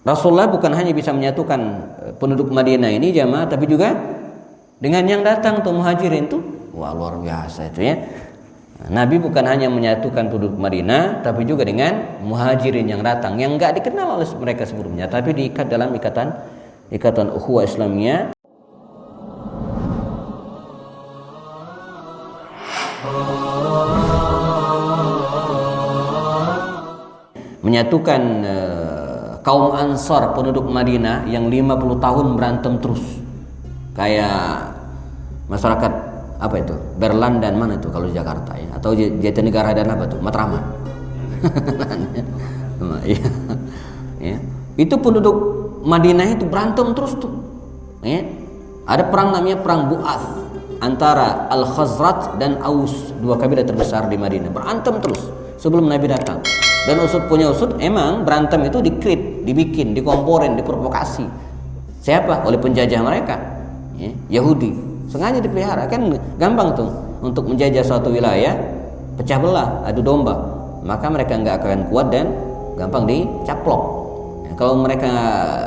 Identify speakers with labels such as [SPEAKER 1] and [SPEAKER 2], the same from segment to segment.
[SPEAKER 1] Rasulullah bukan hanya bisa menyatukan penduduk Madinah ini jamaah, tapi juga dengan yang datang tuh muhajirin tuh, wah luar biasa itu ya. Nabi bukan hanya menyatukan penduduk Madinah, tapi juga dengan muhajirin yang datang, yang nggak dikenal oleh mereka sebelumnya, tapi diikat dalam ikatan ukhuwah Islamiyah. Menyatukan kaum Ansar penduduk Madinah yang 50 tahun berantem terus, kayak masyarakat apa itu Berlan dan mana itu kalau Jakarta ya, atau Jatinegara dan apa tuh Matraman. Ya. Itu penduduk Madinah itu berantem terus tuh ya. Ada perang namanya perang Bu'ath antara Al-Khazraj dan Aus, dua kabilah terbesar di Madinah, berantem terus sebelum Nabi datang. Dan usut punya usut, emang berantem itu dikrip, dibikin, dikomporin, diprovokasi. Siapa? Oleh penjajah mereka ya, Yahudi. Sengaja dipelihara, kan gampang tuh untuk menjajah suatu wilayah, pecah belah, adu domba, maka mereka nggak akan kuat dan gampang dicaplok ya. Kalau mereka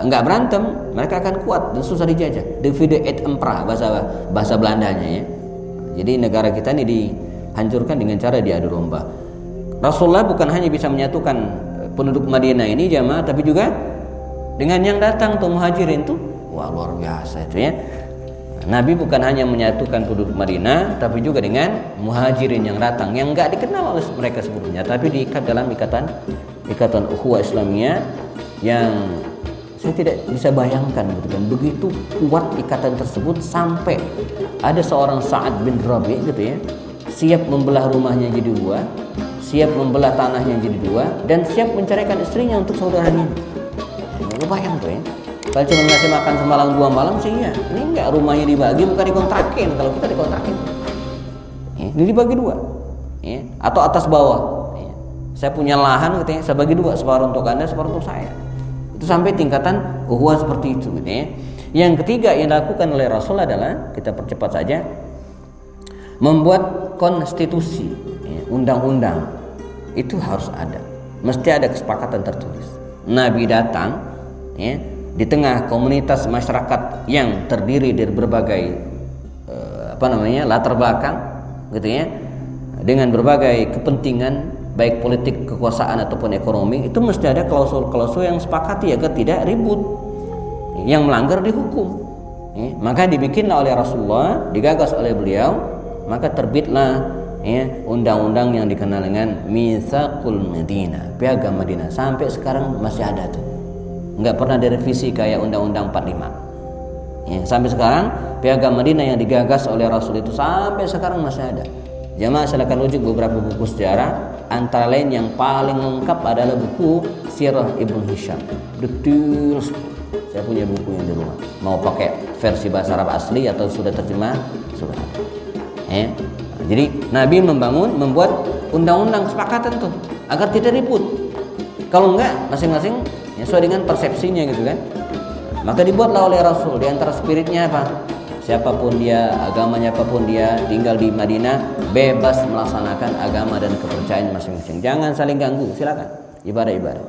[SPEAKER 1] nggak berantem, mereka akan kuat dan susah dijajah. Divide et impera bahasa Belandanya ya. Jadi negara kita ini dihancurkan dengan cara diadu domba. Rasulullah bukan hanya bisa menyatukan penduduk Madinah ini jamaah, tapi juga dengan yang datang tuh muhajirin tuh, wah luar biasa itu ya. Nabi bukan hanya menyatukan penduduk Madinah, tapi juga dengan muhajirin yang datang, yang nggak dikenal oleh mereka sebelumnya, tapi diikat dalam ikatan ukhuwah Islamiyah yang saya tidak bisa bayangkan gitu kan, begitu kuat ikatan tersebut sampai ada seorang Sa'ad bin Rabi gitu ya, siap membelah rumahnya jadi dua, siap membelah tanahnya jadi dua, dan siap menceraikan istrinya untuk saudaranya. Lu bayang tuh ya, kalau cuma ngasih makan semalam 2 malam sih ya, ini enggak, rumahnya dibagi, bukan dikontrakin. Kalau kita dikontrakin ya, ini dibagi 2 ya, atau atas bawah ya. Saya punya lahan gitu ya, saya bagi 2, separuh untuk Anda, separuh untuk saya. Itu sampai tingkatan ukhuwah seperti itu gitu ya. Yang ketiga yang dilakukan oleh Rasul adalah, kita percepat saja, membuat konstitusi ya, undang-undang. Itu harus ada, mesti ada kesepakatan tertulis. Nabi datang ya, di tengah komunitas masyarakat yang terdiri dari berbagai latar belakang gitu ya, dengan berbagai kepentingan baik politik, kekuasaan ataupun ekonomi. Itu mesti ada klausul-klausul yang sepakati agar tidak ribut, yang melanggar dihukum ya. Maka dibikinlah oleh Rasulullah, digagas oleh beliau, maka terbitlah ya undang-undang yang dikenal dengan Mitsaqul Madinah, Piagam Madinah. Sampai sekarang masih ada tuh, nggak pernah direvisi kayak Undang-Undang 45 ya. Sampai sekarang Piagam Madinah yang digagas oleh Rasul itu sampai sekarang masih ada. Jamaah silakan rujuk beberapa buku sejarah, antara lain yang paling lengkap adalah buku Sirah Ibnu Hisham, detail. Saya punya bukunya di rumah, mau pakai versi bahasa Arab asli atau sudah terjemah, sudah ada ya. Jadi Nabi membuat undang-undang kesepakatan tuh agar tidak ribut. Kalau enggak, masing-masing ya, sesuai dengan persepsinya gitu kan. Maka dibuatlah oleh Rasul, di antara spiritnya apa? Siapapun dia, agamanya apapun dia, tinggal di Madinah bebas melaksanakan agama dan kepercayaan masing-masing. Jangan saling ganggu, silakan ibadah-ibadah.